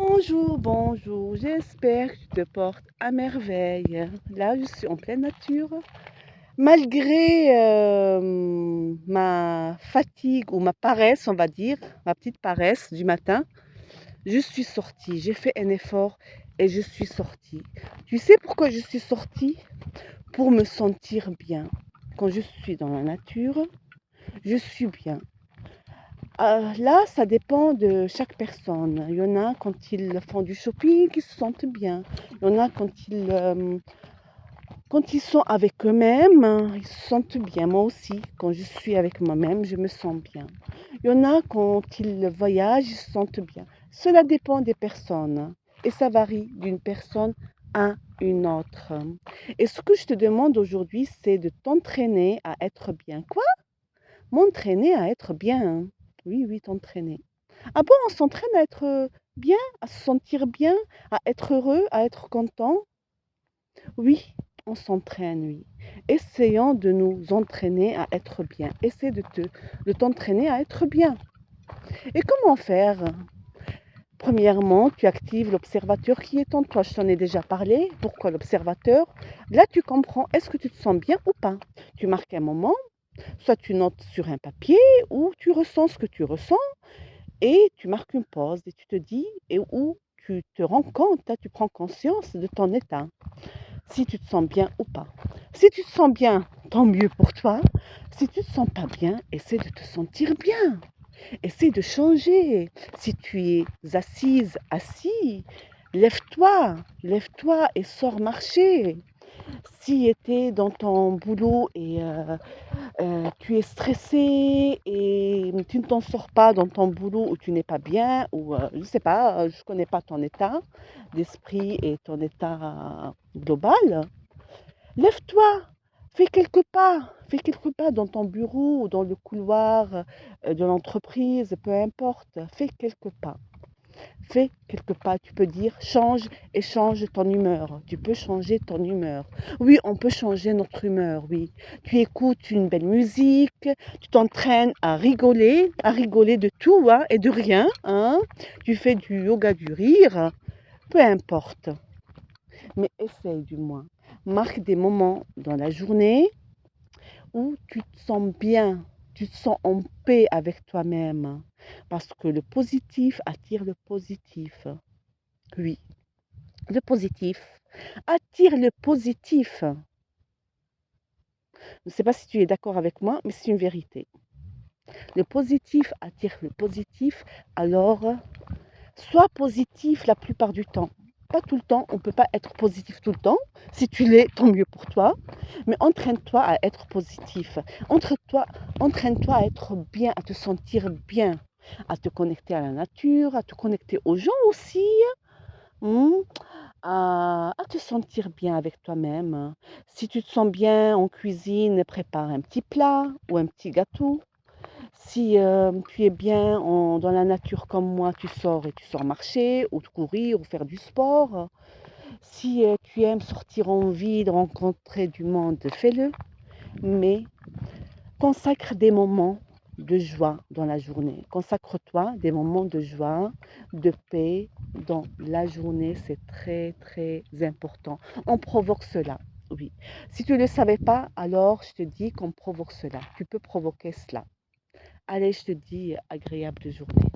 Bonjour, bonjour, j'espère que tu te portes à merveille. Là, je suis en pleine nature. Malgré ma fatigue ou ma paresse, on va dire, ma petite paresse du matin, je suis sortie. J'ai fait un effort et je suis sortie. Tu sais pourquoi je suis sortie? Pour me sentir bien. Quand je suis dans la nature, je suis bien. Là, ça dépend de chaque personne. Il y en a quand ils font du shopping, ils se sentent bien. Il y en a quand ils sont avec eux-mêmes, ils se sentent bien. Moi aussi, quand je suis avec moi-même, je me sens bien. Il y en a quand ils voyagent, ils se sentent bien. Cela dépend des personnes et ça varie d'une personne à une autre. Et ce que je te demande aujourd'hui, c'est de t'entraîner à être bien. Quoi? M'entraîner à être bien. Oui, oui, t'entraîner. Ah bon, on s'entraîne à être bien, à se sentir bien, à être heureux, à être content? Oui, on s'entraîne, oui. Essayons de nous entraîner à être bien. Essaie de t'entraîner à être bien. Et comment faire? Premièrement, tu actives l'observateur qui est en toi. Je t'en ai déjà parlé. Pourquoi l'observateur? Là, tu comprends, est-ce que tu te sens bien ou pas? Tu marques un moment, soit tu notes sur un papier, ou tu ressens ce que tu ressens, et tu marques une pause et tu te dis, et où tu te rends compte, hein, tu prends conscience de ton état, si tu te sens bien ou pas. Si tu te sens bien, tant mieux pour toi. Si tu te sens pas bien, essaie de te sentir bien. Essaie de changer. Si tu es assise, assis, lève-toi, lève-toi et sors marcher. Si tu es dans ton boulot et tu es stressé et tu ne t'en sors pas dans ton boulot où tu n'es pas bien, ou je ne sais pas, je ne connais pas ton état d'esprit et ton état global, lève-toi, fais quelques pas dans ton bureau ou dans le couloir de l'entreprise, peu importe, fais quelques pas. Fais quelques pas, tu peux dire change et change ton humeur. Tu peux changer ton humeur. Oui, on peut changer notre humeur, oui. Tu écoutes une belle musique, tu t'entraînes à rigoler de tout hein, et de rien. Hein. Tu fais du yoga du rire, peu importe. Mais essaye du moins. Marque des moments dans la journée où tu te sens bien, tu te sens en paix avec toi-même. Parce que le positif attire le positif. Oui, le positif attire le positif. Je ne sais pas si tu es d'accord avec moi, mais c'est une vérité. Le positif attire le positif, alors sois positif la plupart du temps. Pas tout le temps, on ne peut pas être positif tout le temps. Si tu l'es, tant mieux pour toi. Mais entraîne-toi à être positif. Entraîne-toi à être bien, à te sentir bien, à te connecter à la nature, à te connecter aux gens aussi. Hmm, à te sentir bien avec toi-même. Si tu te sens bien en cuisine, prépare un petit plat ou un petit gâteau. Si tu es bien dans la nature comme moi, tu sors et tu sors marcher ou courir ou faire du sport. Si tu aimes sortir en ville, rencontrer du monde, fais-le. Mais consacre des moments de joie dans la journée. Consacre-toi des moments de joie, de paix dans la journée. C'est très, très important. On provoque cela, oui. Si tu ne le savais pas, alors je te dis qu'on provoque cela. Tu peux provoquer cela. Allez, je te dis agréable journée.